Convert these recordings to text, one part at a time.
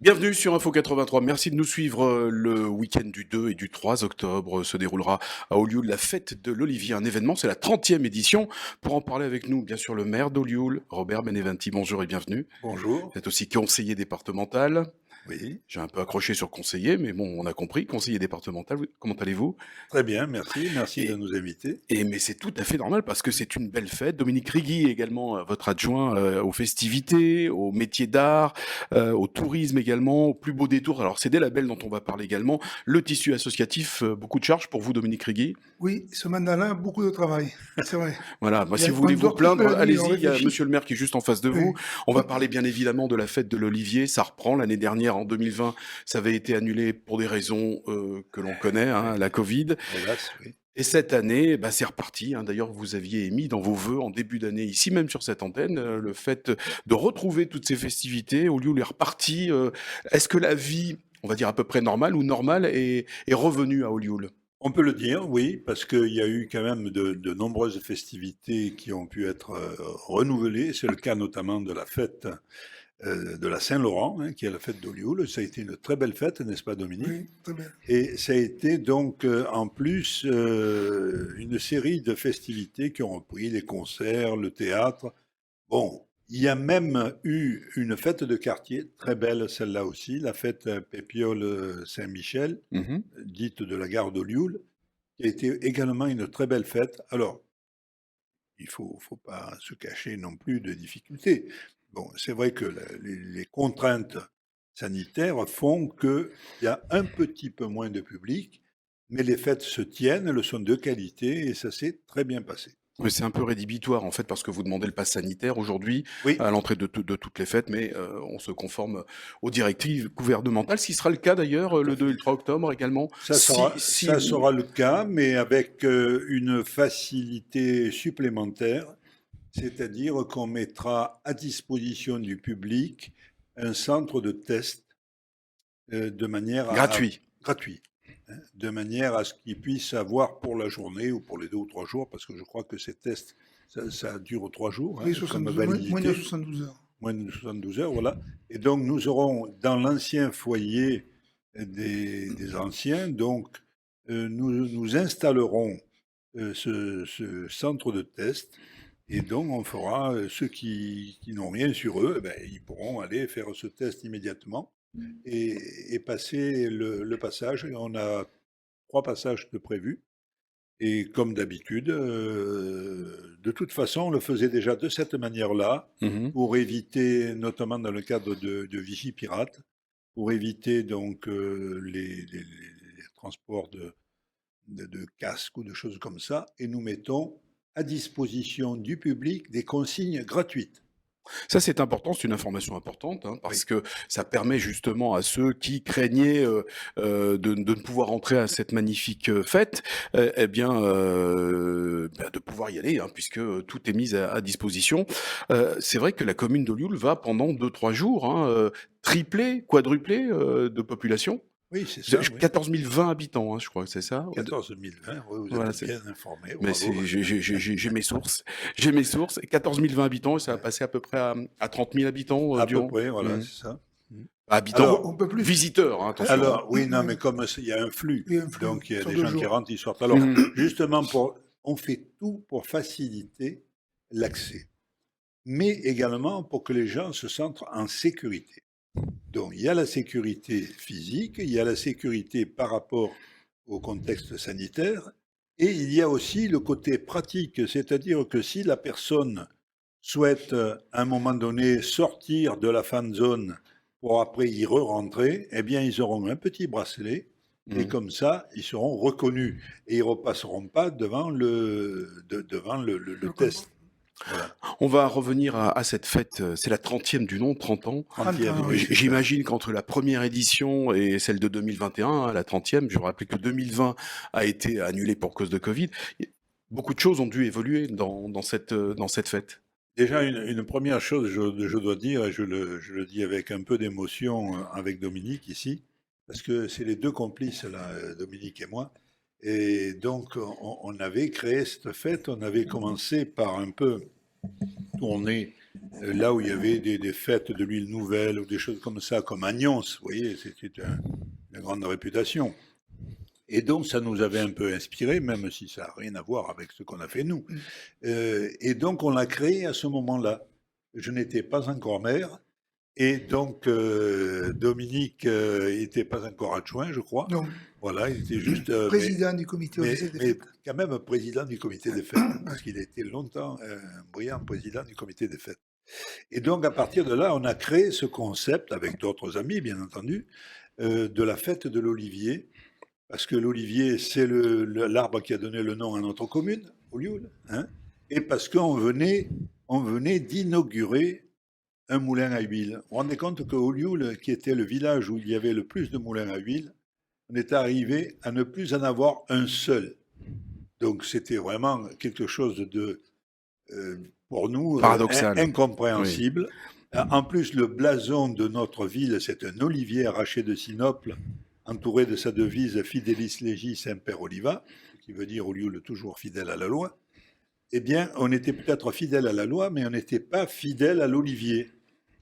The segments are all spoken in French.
Bienvenue sur Info 83. Merci de nous suivre. Le week-end du 2 et du 3 octobre se déroulera à Olioul la fête de l'Olivier. Un événement, c'est la 30e édition. Pour en parler avec nous, bien sûr, le maire d'Olioul, Robert Beneventi. Bonjour et bienvenue. Bonjour. Vous êtes aussi conseiller départemental. Oui, J'ai un peu accroché sur conseiller, mais bon, on a compris. Conseiller départemental, comment allez-vous? très bien, merci. Merci de Et, nous inviter. mais c'est tout à fait normal parce que c'est une belle fête. Dominique Rigui, également votre adjoint aux festivités, aux métiers d'art, au tourisme également, au plus beau détour. Alors c'est des labels dont on va parler également. Le tissu associatif, beaucoup de charges pour vous, Dominique Rigui. Oui, ce mandat-là, beaucoup de travail, c'est vrai. Voilà, moi, Il y si a vous on voulez vous dort toute plaindre, la nuit, on allez-y, il y a réfléchit. monsieur le maire qui est juste en face de vous. Oui. On va On parler bien évidemment de la fête de l'Olivier, ça reprend. L'année dernière, en 2020, ça avait été annulé pour des raisons que l'on connaît, hein, la Covid. Hélas, oui. Et cette année, bah, c'est reparti, hein. D'ailleurs, vous aviez émis dans vos vœux en début d'année, ici même sur cette antenne, le fait de retrouver toutes ces festivités. Au lieu, est reparti. Est-ce que la vie, on va dire à peu près normale ou normale, est revenue à Olioul? On peut le dire, oui, parce qu'il y a eu quand même de nombreuses festivités qui ont pu être renouvelées. C'est le cas notamment de la fête de la Saint-Laurent, hein, qui est la fête d'Olioul. Ça a été une très belle fête, n'est-ce pas, Dominique? Oui, très bien. Et ça a été donc en plus une série de festivités qui ont repris, les concerts, le théâtre. Bon, il y a même eu une fête de quartier, très belle celle-là aussi, la fête Pépiole Saint-Michel, Mhm. dite de la gare d'Olioul, qui a été également une très belle fête. Alors, il faut pas se cacher non plus de difficultés. Bon, c'est vrai que les contraintes sanitaires font qu'il y a un petit peu moins de public, mais les fêtes se tiennent, elles sont de qualité et ça s'est très bien passé. Mais c'est un peu rédhibitoire en fait parce que vous demandez le pass sanitaire aujourd'hui Oui, à l'entrée de toutes les fêtes, mais on se conforme aux directives gouvernementales. Ce qui sera le cas d'ailleurs tout à le 2 et fait. le 3 octobre également. Si Ça sera le cas, mais avec une facilité supplémentaire, c'est-à-dire qu'on mettra à disposition du public un centre de test de manière gratuit. gratuit, hein, de manière à ce qu'ils puissent avoir pour la journée ou pour les 2 ou 3 jours, parce que je crois que ces tests, ça dure 3 jours, hein, Oui, comme 72 moins de validité, 72 heures. moins de 72 heures, voilà. Et donc nous aurons dans l'ancien foyer des anciens, donc nous installerons ce centre de test. Et donc, on fera, ceux qui n'ont rien sur eux, eh ben, ils pourront aller faire ce test immédiatement et passer le passage. Et on a 3 passages de prévus. Et comme d'habitude, de toute façon, on le faisait déjà de cette manière-là, Mhm. pour éviter, notamment dans le cadre de Vigipirate, pour éviter donc les transports de casques ou de choses comme ça. Et nous mettons à disposition du public des consignes gratuites. Ça, c'est important, c'est une information importante, hein, Oui. parce que ça permet justement à ceux qui craignaient de ne pouvoir entrer à cette magnifique fête, eh bien, bah, de pouvoir y aller, hein, puisque tout est mis à disposition. C'est vrai que la commune de Lioul va pendant 2, 3 jours, hein, tripler, quadrupler de population. Oui, c'est ça, oui. 14 020 habitants, hein, je crois, c'est ça? 14 020, oui, vous êtes Voilà, bien informé, mais bravo. c'est j'ai mes sources. J'ai mes sources. 14 020 habitants et ça va Ouais. passer à peu près à 30 000 habitants À peu durant. près, voilà, Mmh. c'est ça. Mm. Habitants, Alors, On peut plus. visiteurs, hein, attention. Hein. oui, non, mais comme il y a un flux, Il y a un flux donc il y a sur des deux gens qui jours. rentrent, ils sortent. Alors, Mmh. justement, on fait tout pour faciliter l'accès, mais également pour que les gens se sentent en sécurité. Donc, il y a la sécurité physique, il y a la sécurité par rapport au contexte sanitaire, et il y a aussi le côté pratique, c'est-à-dire que si la personne souhaite à un moment donné sortir de la fan zone pour après y re-rentrer, eh bien, ils auront un petit bracelet, et Mmh. comme ça, ils seront reconnus, et ils ne repasseront pas devant le Le contrôle. test. Voilà, On va revenir à cette fête, c'est la 30e du nom, 30 ans. 30e, 30 ans, oui, oui. c'est ça. J'imagine qu'entre la première édition et celle de 2021, hein, la 30e, je vous rappelle que 2020 a été annulée pour cause de Covid. Beaucoup de choses ont dû évoluer dans cette fête. Déjà, une première chose, je dois dire, et je le dis avec un peu d'émotion avec Dominique ici, parce que c'est les deux complices, là, Dominique et moi. Et donc, on avait créé cette fête, on avait commencé par un peu tourner là où il y avait des fêtes de l'huile nouvelle ou des choses comme ça, comme Agnons, vous voyez, c'était une grande réputation. Et donc, ça nous avait un peu inspiré, même si ça n'a rien à voir avec ce qu'on a fait nous. Et donc, on l'a créé à ce moment-là. Je n'étais pas encore maire, et donc Dominique n'était pas encore adjoint, je crois. Non, Voilà, il était juste président du comité officiel des mais fêtes. quand même président du comité des fêtes, parce qu'il a été longtemps un brillant président du comité des fêtes. Et donc, à partir de là, on a créé ce concept, avec d'autres amis, bien entendu, de la fête de l'olivier, parce que l'olivier, c'est l'arbre qui a donné le nom à notre commune, Olioul, hein, et parce qu'on venait d'inaugurer un moulin à huile. Vous vous rendez compte que Olioul, qui était le village où il y avait le plus de moulins à huile, on est arrivé à ne plus en avoir un seul. Donc c'était vraiment quelque chose de, pour nous, Paradoxal. incompréhensible. Oui. En plus, le blason de notre ville, c'est un olivier arraché de Sinople, entouré de sa devise Fidelis Legis Imper Oliva, qui veut dire au lieu le toujours fidèle à la loi. Eh bien, on était peut-être fidèle à la loi, mais on n'était pas fidèle à l'olivier.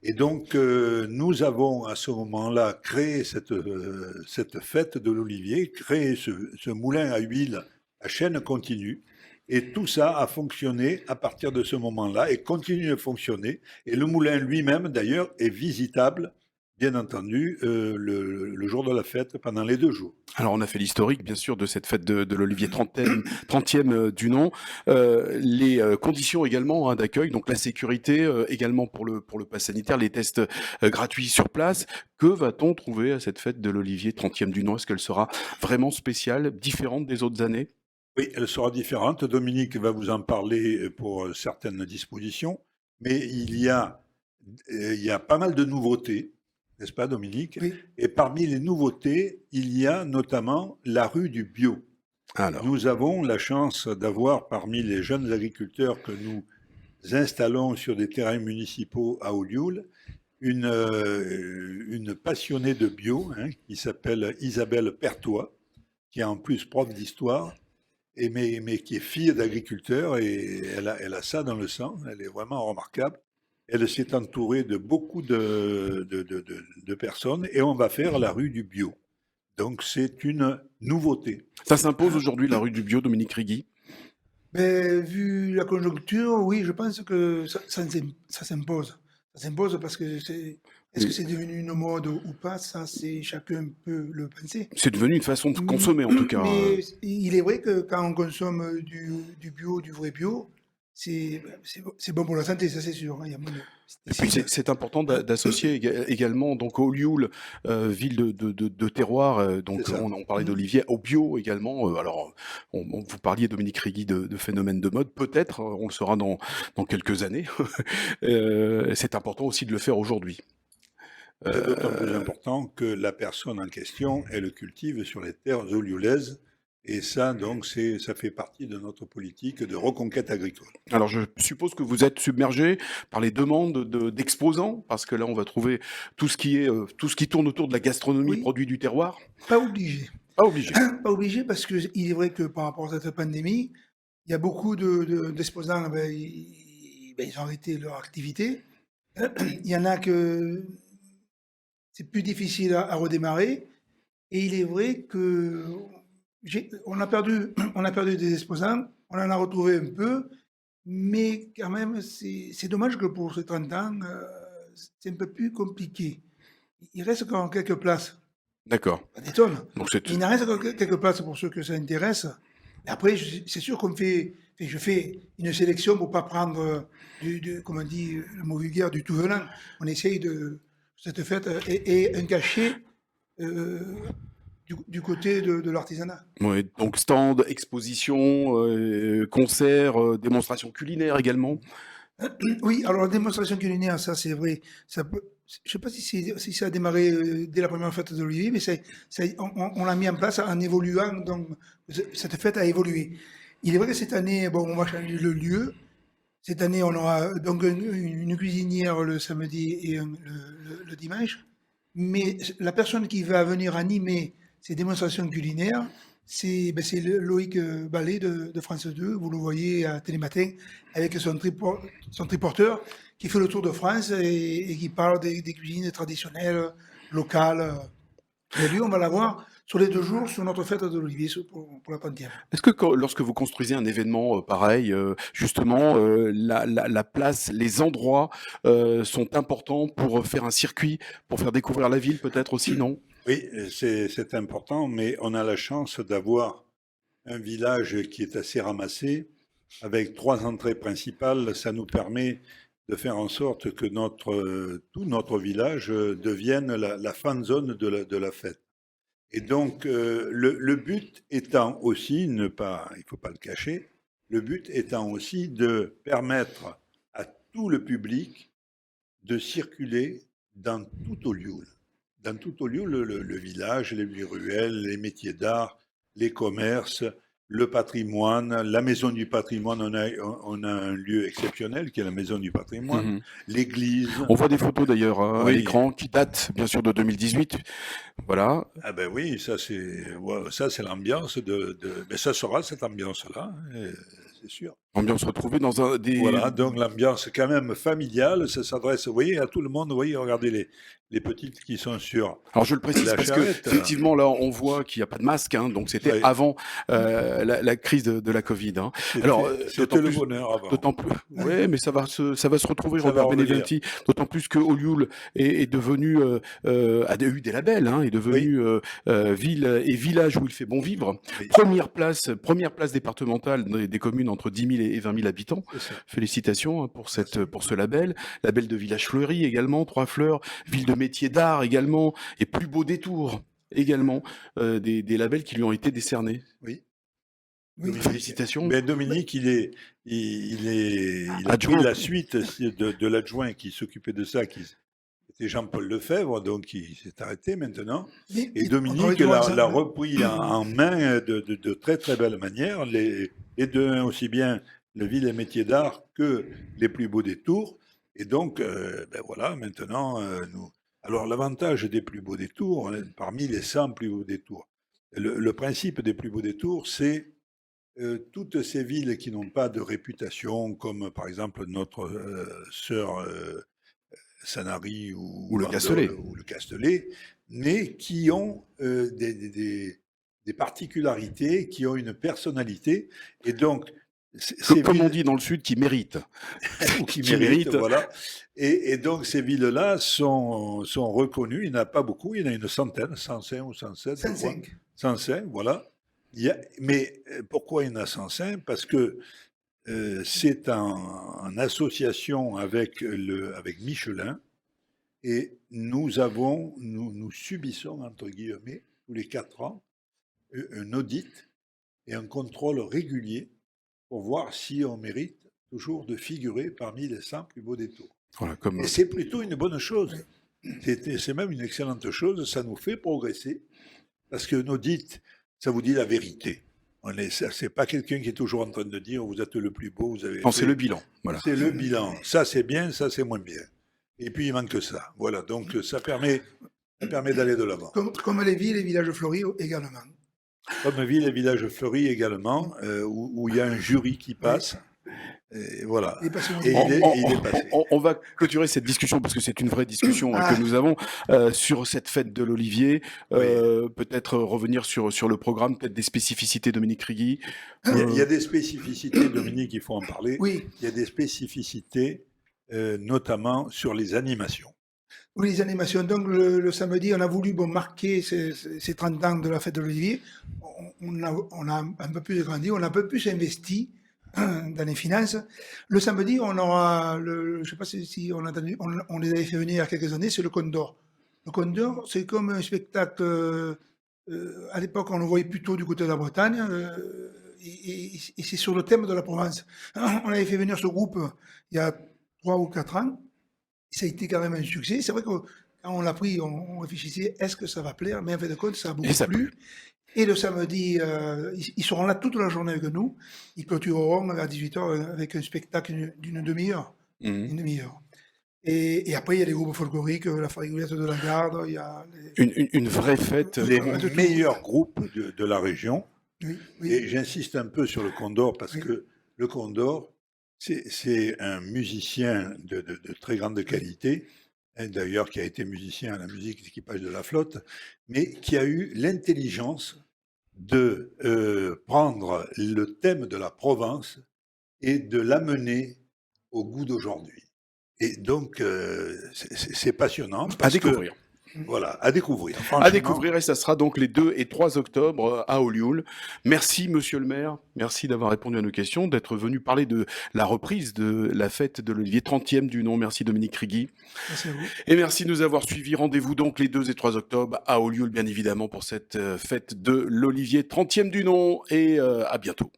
Et donc, nous avons à ce moment-là créé cette fête de l'olivier, créé ce moulin à huile à chaîne continue. Et tout ça a fonctionné à partir de ce moment-là et continue de fonctionner. Et le moulin lui-même, d'ailleurs, est visitable, bien entendu, le jour de la fête pendant les 2 jours. Alors on a fait l'historique bien sûr de cette fête de l'olivier 30e du nom, les conditions également hein, d'accueil, donc la sécurité également pour le pass sanitaire, les tests gratuits sur place. Que va-t-on trouver à cette fête de l'olivier 30e du nom? Est-ce qu'elle sera vraiment spéciale, différente des autres années? Oui, elle sera différente. Dominique va vous en parler pour certaines dispositions, mais il y a pas mal de nouveautés, n'est-ce pas Dominique? Oui. Et parmi les nouveautés, il y a notamment la rue du bio. Alors. Nous avons la chance d'avoir parmi les jeunes agriculteurs que nous installons sur des terrains municipaux à Olioul, une passionnée de bio hein, qui s'appelle Isabelle Pertois, qui est en plus prof d'histoire, mais qui est fille d'agriculteur et elle a ça dans le sang, elle est vraiment remarquable. Elle s'est entourée de beaucoup de personnes et on va faire la rue du bio. Donc c'est une nouveauté. Ça s'impose aujourd'hui la rue du bio, Dominique Rigui? Mais vu la conjoncture, oui, je pense que ça s'impose. Ça s'impose parce que est-ce que c'est devenu une mode ou pas? Ça, c'est chacun peut le penser. C'est devenu une façon de consommer en tout cas. Mais il est vrai que quand on consomme du bio, du vrai bio, c'est bon pour la santé, ça c'est sûr. Il y a moins de Et puis c'est important d'associer également donc Olioul, ville de terroir, donc on parlait d'olivier, au bio également. Alors vous parliez Dominique Rigui de phénomène de mode, peut-être on le saura dans quelques années. C'est important aussi de le faire aujourd'hui. C'est d'autant plus important que la personne en question, elle le cultive sur les terres olioulaises. Et ça, donc, ça fait partie de notre politique de reconquête agricole. Alors, je suppose que vous êtes submergé par les demandes d'exposants, parce que là, on va trouver tout ce qui tourne autour de la gastronomie, Oui. produits du terroir. Pas obligé. Pas obligé. Pas obligé, parce qu'il est vrai que par rapport à cette pandémie, il y a beaucoup d'exposants, ils ont arrêté leur activité. Il y en a que c'est plus difficile à redémarrer. Et il est vrai que on a perdu des exposants, on en a retrouvé un peu, mais quand même, c'est dommage que pour ces 30 ans, c'est un peu plus compliqué. Il reste encore quelques places. D'accord. Pas des tonnes. Donc il en reste encore quelques places pour ceux que ça intéresse. Et après, c'est sûr je fais une sélection pour ne pas prendre, comment on dit, le mot vulgaire, du tout venant. On essaye cette fête et un cachet du côté de l'artisanat. Oui, donc stand, exposition, concerts, démonstrations culinaires également. Oui, alors la démonstration culinaire, ça c'est vrai. Je ne sais pas si ça a démarré dès la première fête de l'Olivier, mais on l'a mis en place en évoluant, donc cette fête a évolué. Il est vrai que cette année, on va changer le lieu. Cette année, on aura donc une cuisinière le samedi et le dimanche. Mais la personne qui va venir animer ces démonstrations culinaires, c'est Loïc Ballet de France 2. Vous le voyez à Télématin avec son triporteur qui fait le tour de France et qui parle des cuisines traditionnelles, locales. Et lui, on va l'avoir sur les 2 jours sur notre fête de l'Olivier pour la 30e. Est-ce que lorsque vous construisez un événement pareil, justement, la place, les endroits sont importants pour faire un circuit, pour faire découvrir la ville peut-être aussi, non? Oui, c'est important, mais on a la chance d'avoir un village qui est assez ramassé, avec 3 entrées principales. Ça nous permet de faire en sorte que tout notre village devienne la fan zone de la fête. Et donc, le but étant aussi, il ne faut pas le cacher, le but étant aussi de permettre à tout le public de circuler dans tout Olioul. Dans tout Olioul, le village, les ruelles, les métiers d'art, les commerces, le patrimoine, la maison du patrimoine, on a un lieu exceptionnel qui est la maison du patrimoine, Mhm. l'église. On voit des photos d'ailleurs à Oui. l'écran qui datent bien sûr de 2018. Voilà. Ah ben oui, ça c'est l'ambiance mais ça sera cette ambiance-là, c'est sûr. Ambiance retrouvée dans Voilà, donc l'ambiance quand même familiale, ça s'adresse, vous voyez, à tout le monde. Vous voyez, regardez les petites qui sont sur Alors je le précise la parce que charrette. effectivement là on voit qu'il n'y a pas de masque, hein, donc c'était Oui. avant la crise de la Covid. Hein. Alors C'était le bonheur avant. d'autant plus, ouais, mais ça va se retrouver, Ça va Robert revenir. Benedetti. D'autant plus que Olioul est devenu a eu des labels, hein, est devenu ville et village où il fait bon vivre. Oui. Première place départementale des communes entre 10 000 et 20 000 habitants. C'est ça. Félicitations hein, pour ce label. Label de village fleuri également, 3 fleurs. Ville de métier d'art également, et plus beau détour également, des labels qui lui ont été décernés. Oui. Oui. Félicitations. Mais Dominique, il a Adjoint. pris la suite de l'adjoint qui s'occupait de ça, qui était Jean-Paul Lefebvre, donc il s'est arrêté maintenant. Et Dominique l'a repris en main de très très belle manière, les deux, aussi bien le Ville et Métiers d'Art que les plus beaux détours. Et donc, ben voilà, maintenant, Alors, l'avantage des plus beaux détours, parmi les 100 plus beaux détours, le principe des plus beaux détours, c'est toutes ces villes qui n'ont pas de réputation, comme par exemple notre sœur Sanary Ou le Castellet. mais qui ont des particularités, qui ont une personnalité. Et donc, comme on dit dans le Sud, qui méritent. Ou qui méritent, voilà. Et donc, ces villes-là sont reconnues. Il n'y en a pas beaucoup, il y en a une centaine, 105 ou 107. 105. 105, voilà. Mais pourquoi il y en a 105 ? Parce que c'est en association avec Michelin, et nous subissons, entre guillemets, tous les 4 ans, un audit et un contrôle régulier pour voir si on mérite toujours de figurer parmi les 100 plus beaux détours. Voilà, et c'est plutôt une bonne chose. C'est même une excellente chose, ça nous fait progresser, parce que l'audit, ça vous dit la vérité. C'est pas quelqu'un qui est toujours en train de dire vous êtes le plus beau, vous avez. Non, c'est le bilan. Voilà. C'est le bilan. Ça c'est bien, ça c'est moins bien. Et puis il manque que ça. Voilà, donc ça permet d'aller de l'avant. Comme les villes et villages fleuris également. Comme ville et village fleuris également, où il y a un jury qui passe. Et voilà. Et il est passé. On va clôturer cette discussion parce que c'est une vraie discussion que nous avons sur cette fête de l'Olivier. Peut-être revenir sur le programme, peut-être des spécificités, Dominique Rigui. Il y a des spécificités, Dominique, il faut en parler. Oui. Il y a des spécificités, notamment sur les animations. Oui, les animations. Donc, le samedi, on a voulu marquer ces 30 ans de la fête de l'Olivier. On a un peu plus grandi, on a un peu plus investi dans les finances. Le samedi, on aura, je ne sais pas si on a entendu, on les avait fait venir il y a quelques années, c'est le Condor. Le Condor, c'est comme un spectacle, à l'époque, on le voyait plutôt du côté de la Bretagne, et c'est sur le thème de la Provence. On avait fait venir ce groupe il y a 3 ou 4 ans. Ça a été quand même un succès. C'est vrai que quand on l'a pris, on réfléchissait, est-ce que ça va plaire ? Mais en fait de compte, ça a beaucoup plu. Et le samedi, ils seront là toute la journée avec nous. Ils clôtureront à 18h avec un spectacle d'une demi-heure. Une demi-heure. Et après, il y a les groupes folkloriques, la Farigoulette de la Garde, il y a les... Une vraie fête. Les de tout. meilleurs groupes de la région. Oui, Et oui, j'insiste un peu sur le Condor parce Oui. que le Condor, c'est un musicien de très grande qualité, d'ailleurs qui a été musicien à la musique d'équipage de la flotte, mais qui a eu l'intelligence de prendre le thème de la Provence et de l'amener au goût d'aujourd'hui. Et donc, c'est passionnant À parce que, découvrir. voilà, à découvrir. À Franchement, découvrir, et ça sera donc les 2 et 3 octobre à Olioul. Merci monsieur le maire, merci d'avoir répondu à nos questions, d'être venu parler de la reprise de la fête de l'Olivier 30e du nom. Merci Dominique Rigui. merci à vous. Et merci de nous avoir suivis. Rendez-vous donc les 2 et 3 octobre à Olioul, bien évidemment, pour cette fête de l'Olivier 30e du nom. Et à bientôt.